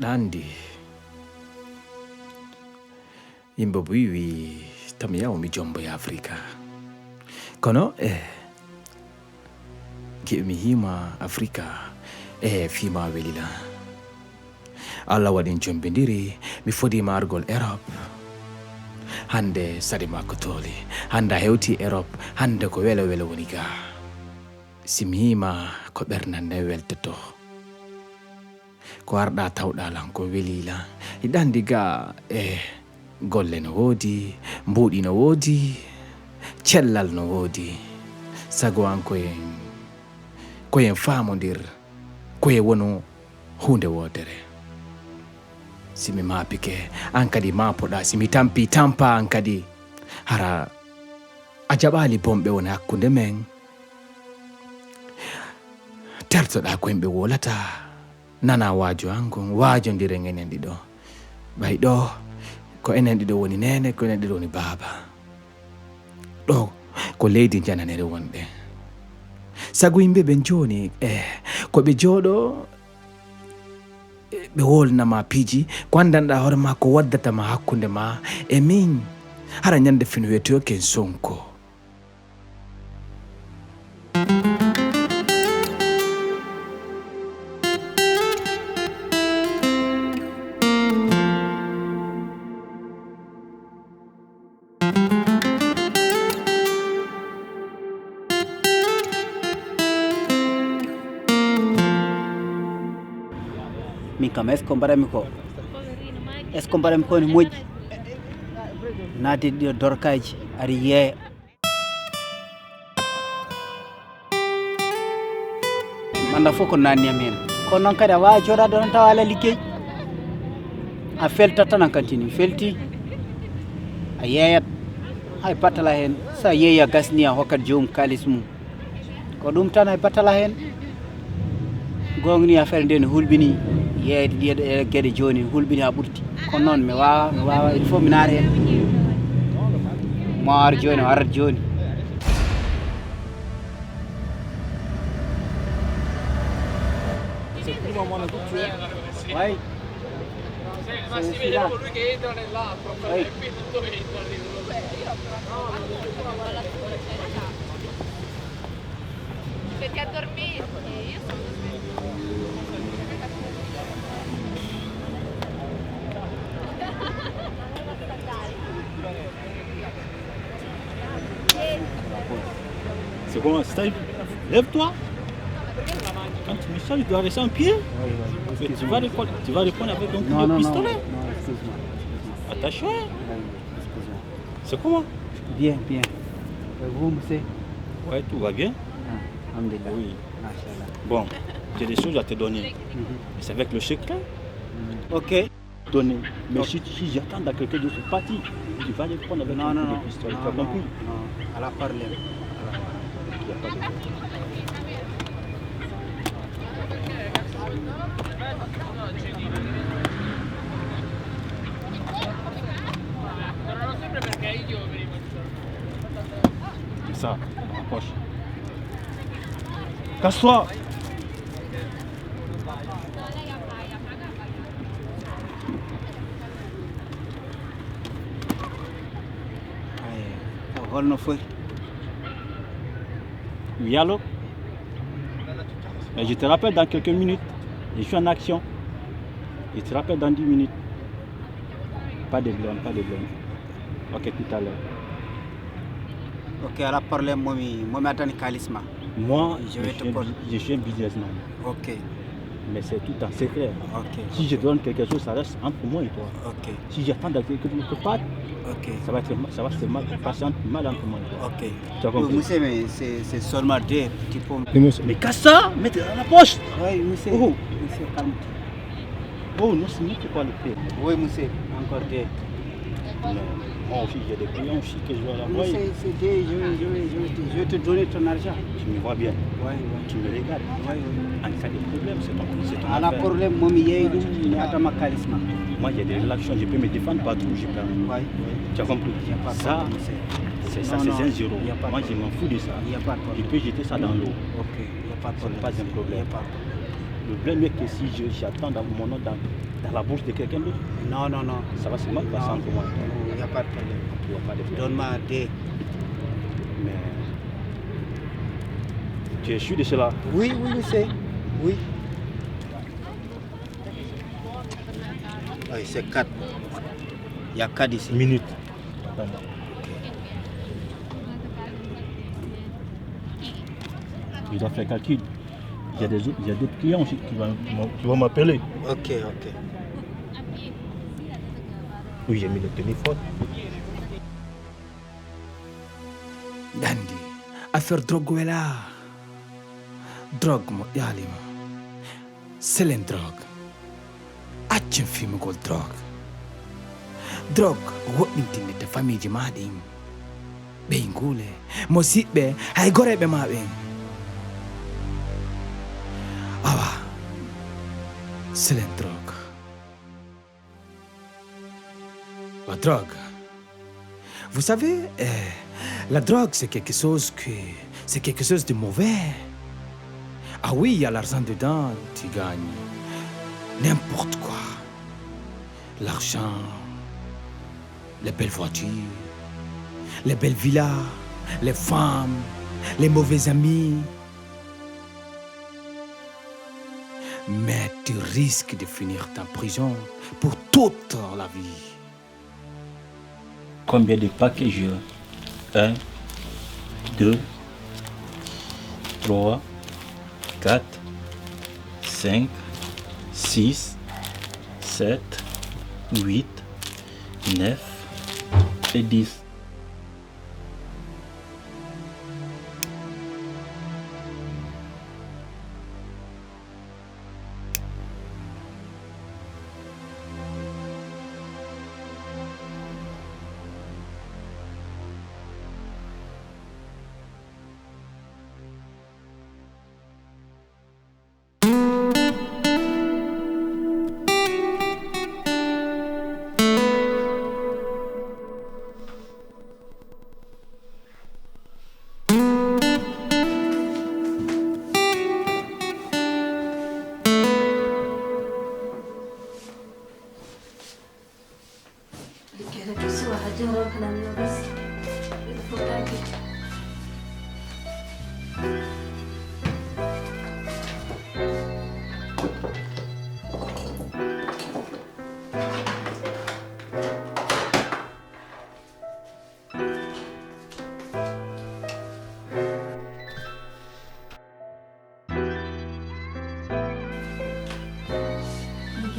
ɗandi yimɓe bo wiwi tami yaw mi jombo e Africa kono giɓe mi hima Africa fima welila Allah waɗin jombidiri mi fodima argol Europe hande sadi makko tooli hande a hewti Europe hande ko welo welo woni ga simi hima ko ɓernande weltoto ko arɗa tawɗalan ko welila iɗandi ga golle no woodi mbuuɗi no woodi cellal no woodi sago an koyen faamodir koye wonu hunde woodere simi maapike an kadi maapoɗa simi tampi tampa an kadi hara a jaɓali bomɓe woni hakkunde men tertoɗa ko yimɓe wolata nana waajo an gon waajodiren enen ɗiɗo ɓay ɗo ko enen ɗiɗo woni nene ko enen ɗiɗo woni baaba ɗo ko leydi jananere wonɗe sago yimɓe ɓen joni ko ɓe jooɗo ɓe wolnama piiji ko andanɗa hoore ma ko waddatama hakkunde ma e min hara ñande fino wiyetoyo ken Sonko min kam est ce que mbaɗami ko ne moƴƴi naade ɗiɗo dorkaji ari yeeya manda fof ko nanniyam hen kono noon kadi a wawi jooɗade ɗon tawa ala liggey a feltat tan an kantini felti a yeeyat hay battala hen sa yeeyi a gasni a hokkat joomum kalis mum ko ɗum tan hay battala hen gongni affaire nde no hulɓini yeeyde ɗiɗo gueɗe joni hulɓini ha ɓurti kono noon mi wawa il faut mi naata hen mo ar joni o arat joni oui c'est celui-là oui perché a dormire io sono C'est comment? Lève-toi. Quand tu me salues, tu dois rester en pied. oui. Tu vas répondre avec un coup de pistolet. Non, excuse-moi. Attention. Excuse-moi. C'est comment? Bien. Vous, monsieur? Ouais, tout va bien. Alhamdulillah. Oui. Machallah. Bon, j'ai des choses à te donner. Mais c'est avec le secret. Ok. Donner. Mais si j'attends dans quelqu'un de ce parti, tu vas répondre avec un coup de pistolet. Tu as compris? Non, à la parole. Il n'y a pas de problème. Ça, dans la poche. Casse-toi! Holno foti? Oui, allô? Mais je te rappelle dans quelques minutes. Je suis en action. Je te rappelle dans 10 minutes. Pas de blâme. Ok, tout à l'heure. Ok, ala problème momi attani kalisma. Moi, je suis un businessman. Ok. Mais c'est tout en secret. Ok. Si je donne quelque chose, ça reste entre moi et toi. Ok. Si j'attends quelque part, Ok. ça va se passer mal entre moi et toi. Ok. Tu as compris? Monsieur, mais c'est seulement deux petits pommes. Mais casse ça, mets-le dans la poche. Oui, monsieur. Oh. Monsieur, calme. Oh, non, c'est moi qui parle le faire. Oui, monsieur. Encore deux. Moi aussi, j'ai des clients aussi que je dois l'envoyer. Monsieur, c'est deux. Je vais te donner ton argent. Tu me vois bien. Oui. Tu me regardes. Oui. En cas de problème, c'est ton Ala affaire. problème momi yeydum mi atama kalisma. Moi, j'ai des relations, je peux me défendre partout où je peux. Oui. Tu as compris? Il y a pas de Ça, problème, monsieur. c'est Non, non, 1-0. il y a pas de Moi, je m'en fous de ça. Il n'y a pas de Je problème. peux jeter ça dans l'eau. Ok, il n'y a pas de C'est problème. pas un problème. Il n'y a pas de problème. Le problème est que si j'attends mon nom dans la bouche de quelqu'un d'autre, Non, non, non. ça va se mal passer entre moi et toi. Il n'y a pas de problème. Il n'y a pas de problème. Donne-moi un dé. Mais tu es sûr de cela? Oui, oui, je sais. Oui. Oui, c'est 4. Il y a 4 ici. Minute. Attends. Je dois faire calcul. Il y a d'autres clients aussi qui vont m'appeler. Ok, ok. Oui, j'ai mis le téléphone. Dandi, affaire drogue wela. Drogue mo yalima. Selen drogue. Accen fimugol drogue. Drogue woɗɗintinde te famille ji maɗin. Ɓe ngule mo siɓɓe hay goreɓe ma ɓen. Awa. Selen drogue. La drogue. Vous savez, la drogue, c'est quelque chose de mauvais. Ah oui, il y a l'argent dedans, tu gagnes n'importe quoi. L'argent, les belles voitures, les belles villas, les femmes, les mauvais amis. Mais tu risques de finir en prison pour toute la vie. Combien de paquets j'ai? 1, 2, 3, 4, 5, 6, 7, 8, 9 et 10.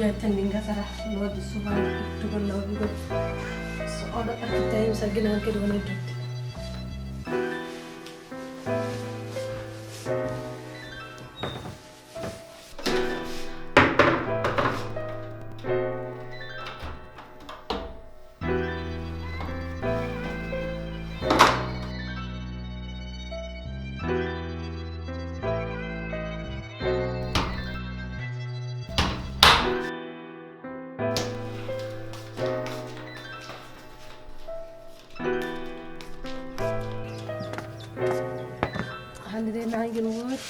Attending Gazara, Lord Suvan, to the Lord God. So, all at the times again, I'll get one of it. And then I can work.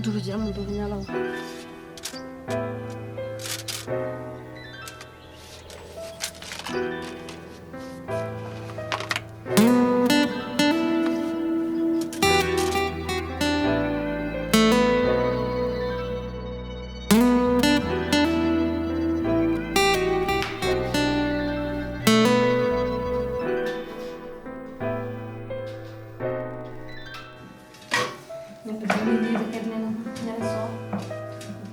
Dulu jam dulu nyalau. Yang peduli dia dekat dengan so,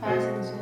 pas so.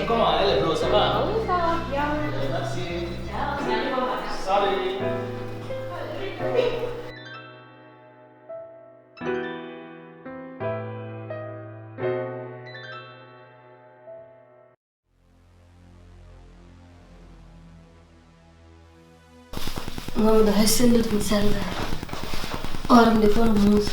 Comment elle est bro, ça va? Oui, ça va bien. Merci. Ciao. Salut. Mama da hasillu misalla. Oram de fona muso.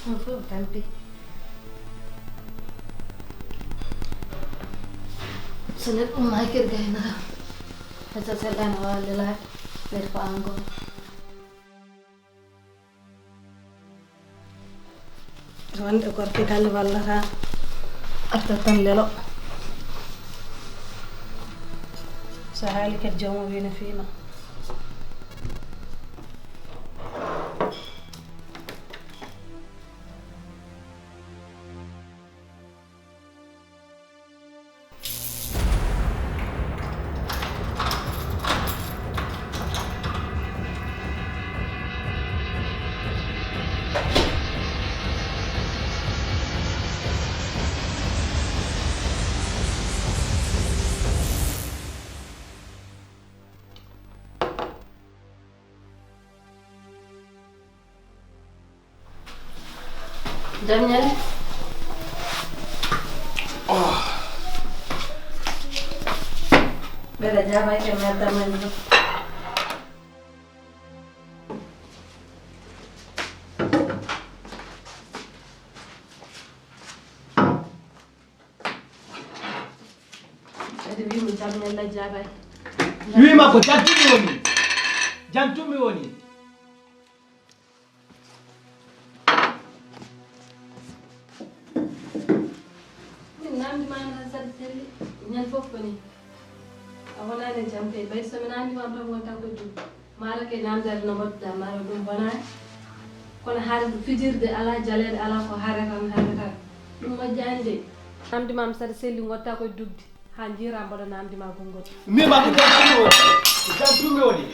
Mafo tampi. Sulit umahir gaina. Hasa selan wala ler paango. Wanda korte kal walla ha arta tan lelo sahali kat jamu bina fina Jamnya bela jaba ke merda men Ade bi mu jamnya la jaba Oui, ma ko jantumi woni. Jantumi woni. Namdi man sar selli ñan fof ko ni a wonani jampe bay so mi nandi wam tan wonta ko dum mala ke namdal no modda mara dum bona kono haade fijirde ala jalede ala ko hare tan dum ma jande namdi mam sar selli ngotta ko dugdi ha jira mbodo namdi ma gongol Mi ma ko jantumi woni.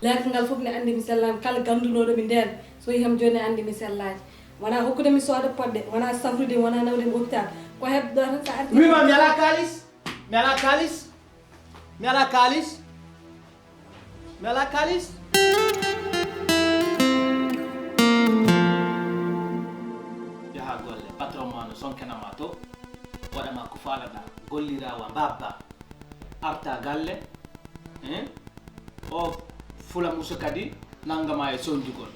lek ngal fof ne andi mi sellan kala gandunodo mi nden so yiham joni andi mi sellaji wana hokkude mi sooda podde wana safrude wana nawde hôpital ko hebdo tan sa arti Oui, ma mi ala kalis. Mi ala kalis. Mi ala kalis. Mi ala kalis. Yaha golle patron ma no sonkenama to waɗama ko faalaɗa gollirawa mbabba arta galle o fula muso kadi nangama e sonjugol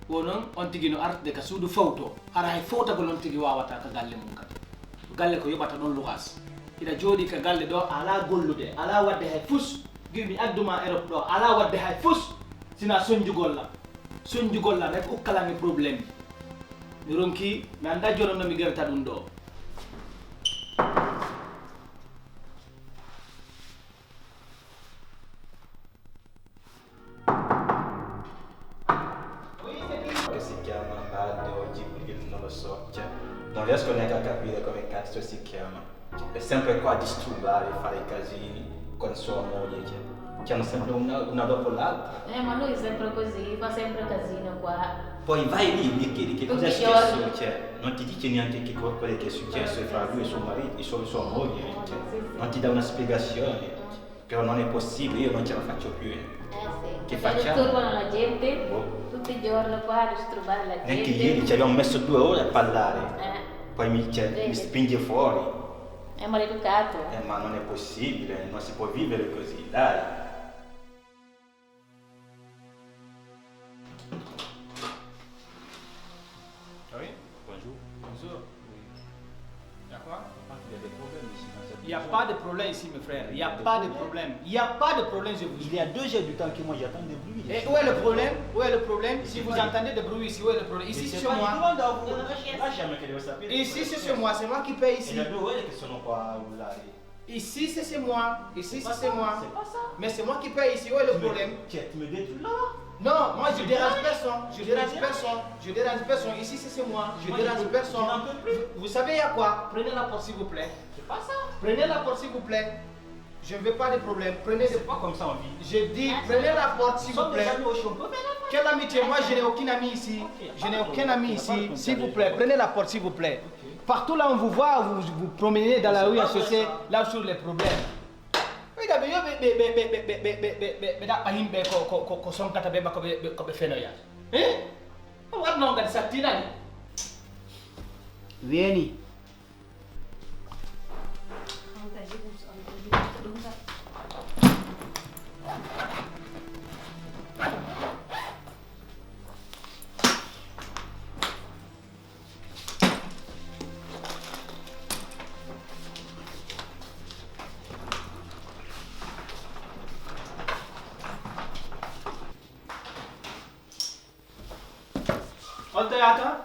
wonon on tigi no artude ka suudu fawto hara hay fawtagol on tigi wawata ka galle mum kadi galle ko yoɓata ɗon lukas ina jooɗi ka galle ɗo ala gollude ala wadde hay fus gimi adduma Europe ɗo ala wadde hay fus sina soñjugolla rek ukkalami probléme mi ronki mi anda jono no mi gerta ɗum ɗo Non riesco neanche a capire come cazzo si chiama. È sempre qua a disturbare, fare i casini con sua moglie. Chiama sempre una dopo l'altra. Ma lui è sempre così, fa sempre casino qua. Poi vai lì e mi chiedi che cosa è Tutti i successo. giorni. Cioè, non ti dice neanche che quello che è successo fra lui e suo marito, sua moglie. Cioè, non ti dà una spiegazione. Però non è possibile, io non ce la faccio più. Sì. Che Perché facciamo? disturbano la gente, Boh. tutti i giorni qua a disturbare la gente. Neanche ieri ci abbiamo messo 2 ore a parlare. Poi mi Vedi. spinge fuori. È maleducato. Ma non è possibile, non si può vivere così, dai. Oui. Bonjour. Bonjour. Y'a quoi? Il y a des problèmes ici dans cette Il n'y a maison. pas de problème ici, mes frères. Il n'y a pas de problème. Il n'y a pas de problème, je vous dis. Il y a 2 heures du temps que moi j'attends des bruits. Et où est le problème? Où est le problème? Si vous entendez des bruits ici, où est le problème? Ici, c'est chez moi. Lasciami che devo sapere. Ici, c'est chez moi. C'est moi qui paye E ici. da 2 ore che sono qua a urlare. Ici, c'est chez moi. Ici, c'est moi. C'est pas ça. Mais c'est moi qui paye ici. Où est le problème? Tu me détruis là. Non, moi je dérange personne. Je dérange personne. Je dérange personne. Ici, c'est chez moi. Je dérange personne. Tu n'en peux plus. Vous savez, il y a quoi? Prenez la porte, s'il vous plaît. C'est pas ça. Prenez la porte, s'il vous plaît. Je ne veux pas de problème. Prenez C'est pas comme ça en vie. Je dis, prenez la porte, s'il Nous vous sommes des plaît. amis au champ. On peut faire la porte. Quelle amitié? Moi, je n'ai aucun ami ici. Je n'ai aucun ami ici. S'il vous plaît, prenez la porte, s'il vous plaît. Partout là, on vous voit, vous vous promenez dans la rue à chercher là sur les problèmes. Oui, d'abord, Vieni. On te attend?